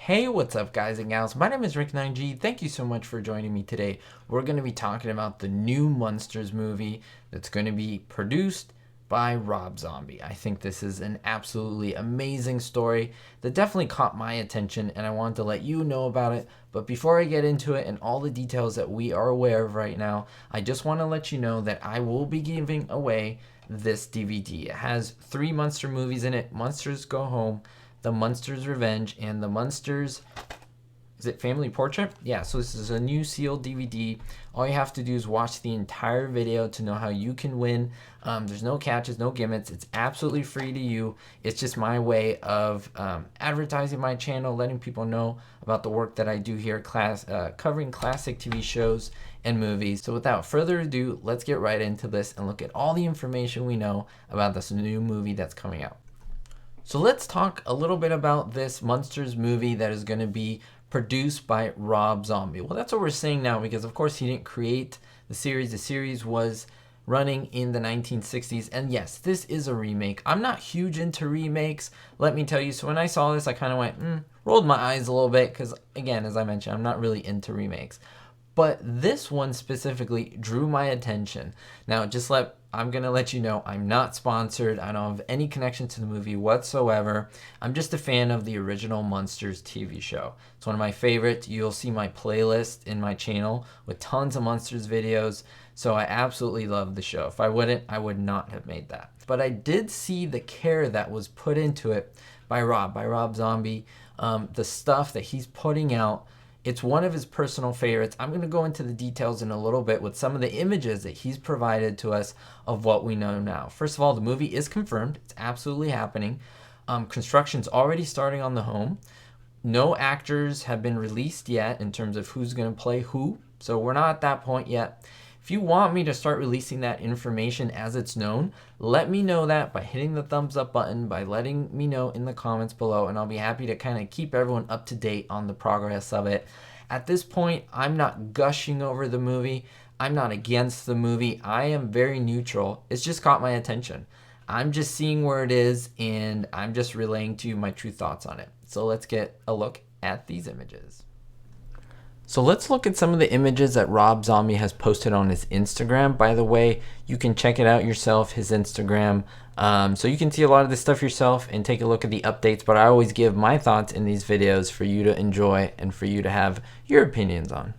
Hey, what's up guys and gals? My name is Rick9G. Thank you so much for joining me today. We're going to be talking about the new Munsters movie that's going to be produced by Rob Zombie. I think this is an absolutely amazing story that definitely caught my attention and I wanted to let you know about it. But before I get into it and all the details that we are aware of right now, I just want to let you know that I will be giving away this DVD. It has 3 Munster movies in it: Munsters Go Home, The Munsters Revenge, and The Munsters, is it Family Portrait? Yeah, so this is a new sealed DVD. All you have to do is watch the entire video to know how you can win. There's no catches, no gimmicks. It's absolutely free to you. It's just my way of advertising my channel, letting people know about the work that I do here, covering classic TV shows and movies. So without further ado, let's get right into this and look at all the information we know about this new movie that's coming out. So let's talk a little bit about this Munsters movie that is going to be produced by Rob Zombie. Well, that's what we're saying now because, of course, he didn't create the series. The series was running in the 1960s. And yes, this is a remake. I'm not huge into remakes, let me tell you. So when I saw this, I kind of went, rolled my eyes a little bit because, again, as I mentioned, I'm not really into remakes. But this one specifically drew my attention. Now, I'm going to let you know I'm not sponsored. I don't have any connection to the movie whatsoever. I'm just a fan of the original Munsters TV show. It's one of my favorites. You'll see my playlist in my channel with tons of Munsters videos. So I absolutely love the show. If I wouldn't, I would not have made that. But I did see the care that was put into it by Rob Zombie. The stuff that he's putting out. It's one of his personal favorites. I'm going to go into the details in a little bit with some of the images that he's provided to us of what we know now. First of all, the movie is confirmed. It's absolutely happening. Construction's already starting on the home. No actors have been released yet in terms of who's going to play who. So we're not at that point yet. If you want me to start releasing that information as it's known, let me know that by hitting the thumbs up button, by letting me know in the comments below, and I'll be happy to kind of keep everyone up to date on the progress of it. At this point, I'm not gushing over the movie. I'm not against the movie. I am very neutral. It's just caught my attention. I'm just seeing where it is, and I'm just relaying to you my true thoughts on it. So let's get a look at these images. So let's look at some of the images that Rob Zombie has posted on his Instagram. By the way, you can check it out yourself, his Instagram. So you can see a lot of this stuff yourself and take a look at the updates. But I always give my thoughts in these videos for you to enjoy and for you to have your opinions on.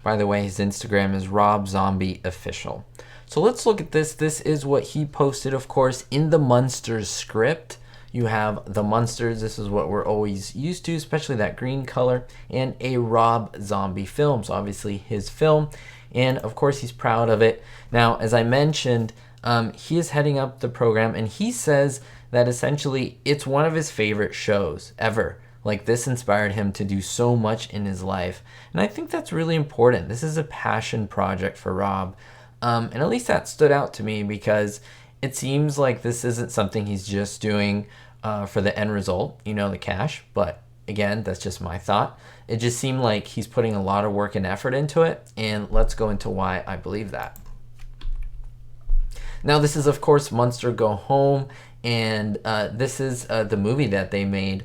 By the way, his Instagram is Rob Zombie Official. So let's look at this. This is what he posted, of course, in the Munsters script. You have the Munsters, this is what we're always used to, especially that green color, and a Rob Zombie film, so obviously his film, and of course he's proud of it. Now, as I mentioned, he is heading up the program, and he says that essentially it's one of his favorite shows ever. Like, this inspired him to do so much in his life, and I think that's really important. This is a passion project for Rob, and at least that stood out to me because it seems like this isn't something he's just doing for the end result, the cash. But again, that's just my thought. It just seemed like he's putting a lot of work and effort into it. And let's go into why I believe that. Now, this is, of course, Munster Go Home. And this is the movie that they made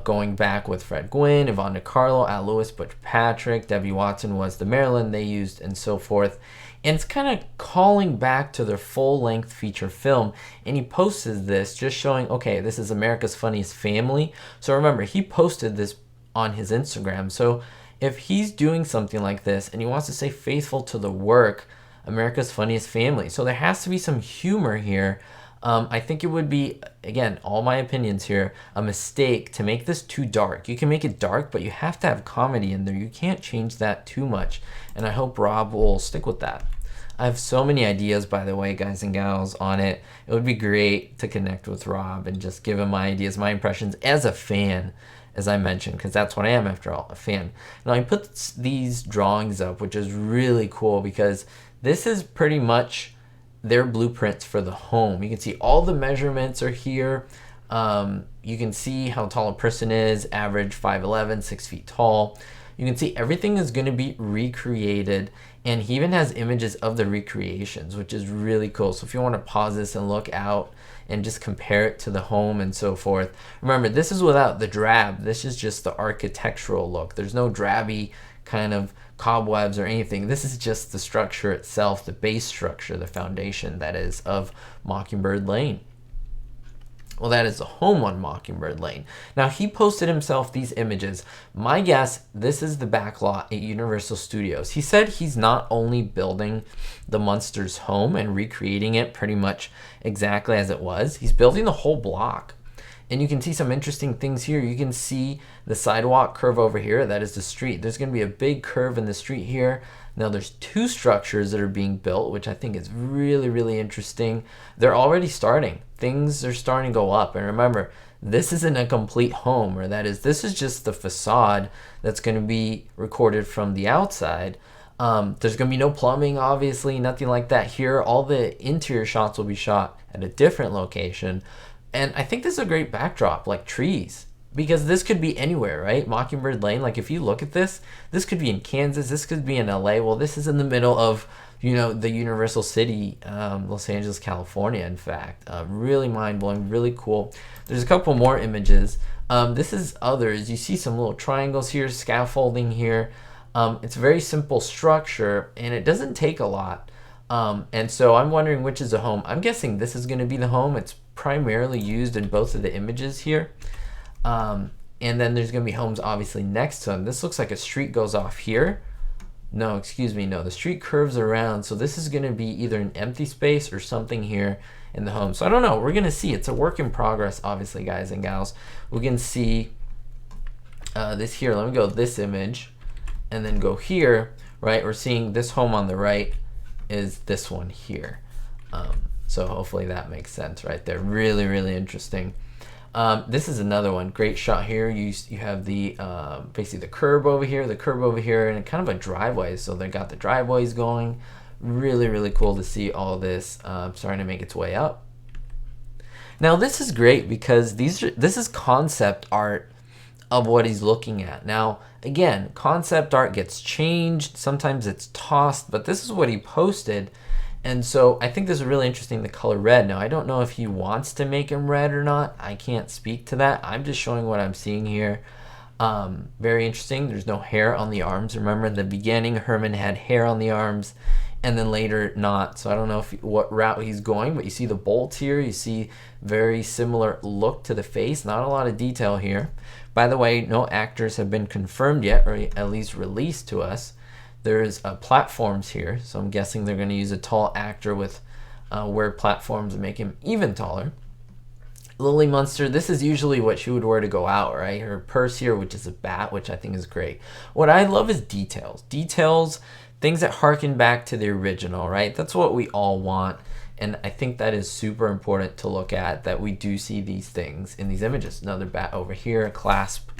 going back with Fred Gwynne, Yvonne DiCarlo, Al Lewis, Butch Patrick, Debbie Watson was the Marilyn they used, and so forth. And it's kind of calling back to their full-length feature film. And he posted this just showing, okay, this is America's Funniest Family. So remember, he posted this on his Instagram. So if he's doing something like this and he wants to stay faithful to the work, America's Funniest Family. So there has to be some humor here. I think it would be, again, all my opinions here, a mistake to make this too dark. You can make it dark, but you have to have comedy in there. You can't change that too much. And I hope Rob will stick with that. I have so many ideas, by the way, guys and gals, on it. It would be great to connect with Rob and just give him my ideas, my impressions as a fan, as I mentioned, because that's what I am, after all, a fan. Now, I put these drawings up, which is really cool because this is pretty much their blueprints for the home. You can see all the measurements are here. You can see how tall a person is, average 5'11", 6 feet tall. You can see everything is going to be recreated, and he even has images of the recreations, which is really cool. So if you want to pause this and look out and just compare it to the home and so forth. Remember, this is without the drab. This is just the architectural look. There's no drabby kind of cobwebs or anything. This is just the structure itself, the base structure, the foundation, that is, of Mockingbird Lane. Well, that is the home on Mockingbird Lane. Now, he posted himself these images. My guess, this is the backlot at Universal Studios. He said he's not only building the Munsters home and recreating it pretty much exactly as it was, he's building the whole block. And you can see some interesting things here. You can see the sidewalk curve over here. That is the street. There's going to be a big curve in the street here. Now there's two structures that are being built, which I think is really, really interesting. They're already starting. Things are starting to go up. And remember, this isn't a complete home, or that is, this is just the facade that's going to be recorded from the outside. There's going to be no plumbing, obviously, nothing like that here. All the interior shots will be shot at a different location. And I think this is a great backdrop, like trees, because this could be anywhere, right? Mockingbird Lane, like if you look at this could be in Kansas, this could be in LA. Well, this is in the middle of, you know, the Universal City, Los Angeles, California, in fact. Really mind-blowing, really cool. There's a couple more images. This is others. You see some little triangles here, scaffolding here. It's a very simple structure, and it doesn't take a lot. And so I'm wondering which is the home. I'm guessing this is going to be the home. It's primarily used in both of the images here. And then there's going to be homes obviously next to them. This looks like a street goes off here. No, excuse me. No, the street curves around. So this is going to be either an empty space or something here in the home. So I don't know. We're going to see. It's a work in progress, obviously, guys and gals. We can see this here. Let me go this image and then go here, right? We're seeing this home on the right is this one here. So hopefully that makes sense right there. Really, really interesting. This is another one. Great shot here. You have the basically the curb over here, and kind of a driveway. So they got the driveways going. Really, really cool to see all this starting to make its way up. Now this is great because this is concept art of what he's looking at. Now again, concept art gets changed. Sometimes it's tossed, but this is what he posted. And so I think this is really interesting, the color red. Now, I don't know if he wants to make him red or not. I can't speak to that. I'm just showing what I'm seeing here. Very interesting. There's no hair on the arms. Remember, in the beginning, Herman had hair on the arms, and then later not. So I don't know what route he's going, but you see the bolts here. You see very similar look to the face. Not a lot of detail here. By the way, no actors have been confirmed yet, or at least released to us. There's platforms here, so I'm guessing they're going to use a tall actor with wear platforms and make him even taller. Lily Munster, this is usually what she would wear to go out, right? Her purse here, which is a bat, which I think is great. What I love is details. Details, things that harken back to the original, right? That's what we all want, and I think that is super important to look at, that we do see these things in these images. Another bat over here, a clasp.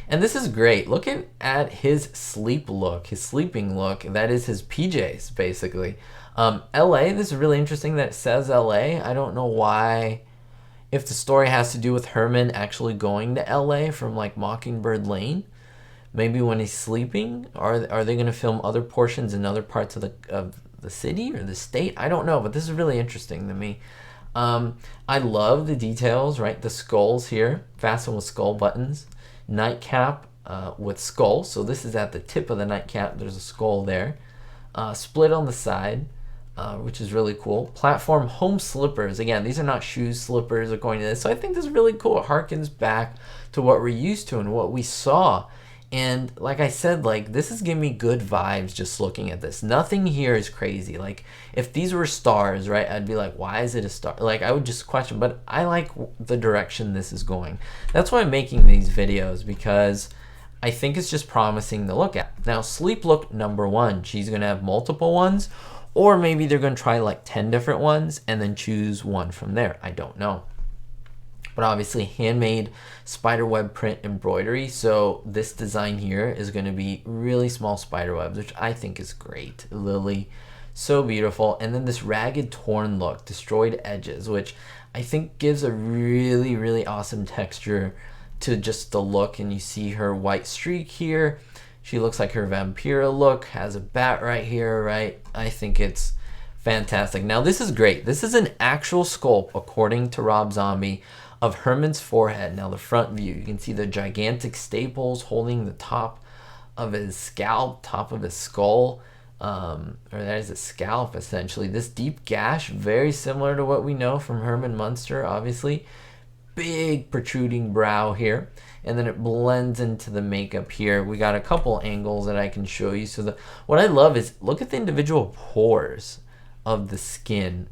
And this is great. Looking at his sleep look, his sleeping look, that is his PJs, basically. LA, this is really interesting that it says LA. I don't know why, if the story has to do with Herman actually going to LA from like Mockingbird Lane. Maybe when he's sleeping, are they going to film other portions in other parts of the city or the state? I don't know, but this is really interesting to me. I love the details, right? The skulls here, fastened with skull buttons. Nightcap with skull, so this is at the tip of the nightcap. There's a skull there. Split on the side, which is really cool. Platform home slippers. Again, these are not shoes, slippers are going to this. So I think this is really cool. It harkens back to what we're used to and what we saw. And like I said, like this is giving me good vibes just looking at this. Nothing here is crazy. Like if these were stars, right, I'd be like, why is it a star? Like I would just question, but I like the direction this is going. That's why I'm making these videos, because I think it's just promising to look at. Now, sleep look number one, she's gonna have multiple ones, or maybe they're gonna try like 10 different ones and then choose one from there. I don't know. But obviously handmade spiderweb print embroidery. So this design here is going to be really small spiderwebs, which I think is great. Lily, so beautiful. And then this ragged torn look, destroyed edges, which I think gives a really, really awesome texture to just the look. And you see her white streak here. She looks like her Vampira look, has a bat right here, right? I think it's Fantastic. Now this is great. This is an actual sculpt, according to Rob Zombie, of Herman's forehead. Now the front view, you can see the gigantic staples holding the top of his scalp, top of his skull, or that is a scalp essentially. This deep gash, very similar to what we know from Herman Munster, obviously. Big protruding brow here, and then it blends into the makeup here. We got a couple angles that I can show you. So what I love is, look at the individual pores of the skin.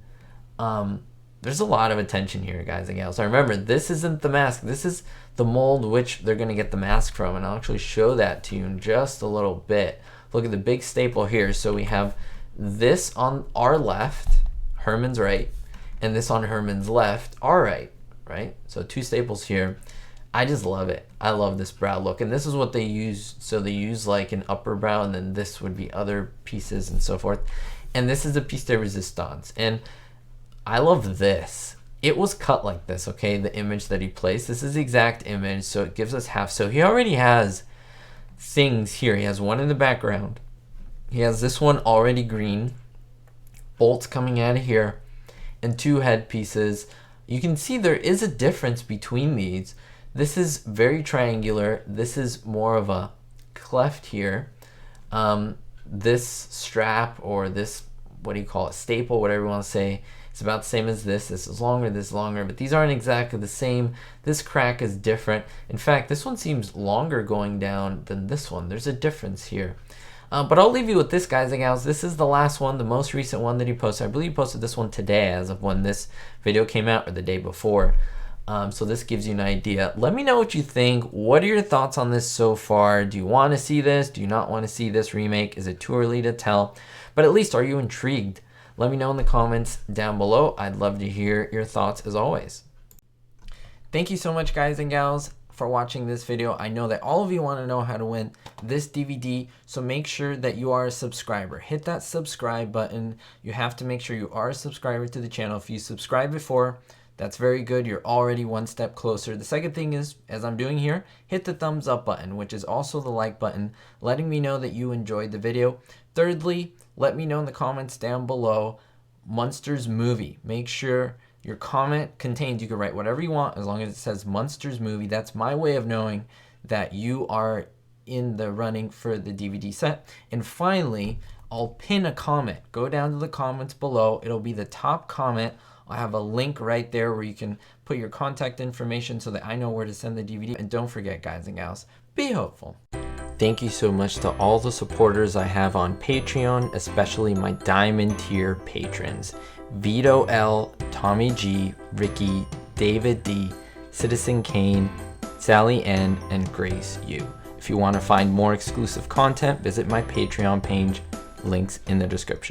There's a lot of attention here, guys and gals. Now remember, this isn't the mask. This is the mold which they're going to get the mask from, and I'll actually show that to you in just a little bit. Look at the big staple here. So we have this on our left, Herman's right, and this on Herman's left, our right? So two staples here. I just love it. I love this brow look, and this is what they use. So they use like an upper brow, and then this would be other pieces and so forth. And this is a piece de resistance, and I love this. It was cut like this, okay? The image that he placed. This is the exact image, so it gives us half. So he already has things here. He has one in the background. He has this one already green, bolts coming out of here, and two head pieces. You can see there is a difference between these. This is very triangular. This is more of a cleft here. This strap, or this, what do you call it, staple, whatever you want to say, it's about the same as this. This is longer, this is longer, but these aren't exactly the same. This crack is different. In fact, this one seems longer going down than this one. There's a difference here. But I'll leave you with this, guys and gals. This is the last one, the most recent one that he posted. I believe he posted this one today as of when this video came out, or the day before. So this gives you an idea. Let me know what you think. What are your thoughts on this so far? Do you want to see this? Do you not want to see this remake? Is it too early to tell? But at least, are you intrigued? Let me know in the comments down below. I'd love to hear your thoughts as always. Thank you so much, guys and gals, for watching this video. I know that all of you want to know how to win this DVD, so make sure that you are a subscriber. Hit that subscribe button. You have to make sure you are a subscriber to the channel. If you subscribed before, that's very good. You're already one step closer. The second thing is, as I'm doing here, hit the thumbs up button, which is also the like button, letting me know that you enjoyed the video. Thirdly, let me know in the comments down below, Munsters movie. Make sure your comment contains, you can write whatever you want as long as it says Munsters movie. That's my way of knowing that you are in the running for the DVD set. And finally, I'll pin a comment. Go down to the comments below. It'll be the top comment. I'll have a link right there where you can put your contact information so that I know where to send the DVD. And don't forget, guys and gals, be hopeful. Thank you so much to all the supporters I have on Patreon, especially my diamond tier patrons: Vito L, Tommy G, Ricky, David D, Citizen Kane, Sally N, and Grace U. If you want to find more exclusive content, visit my Patreon page, links in the description.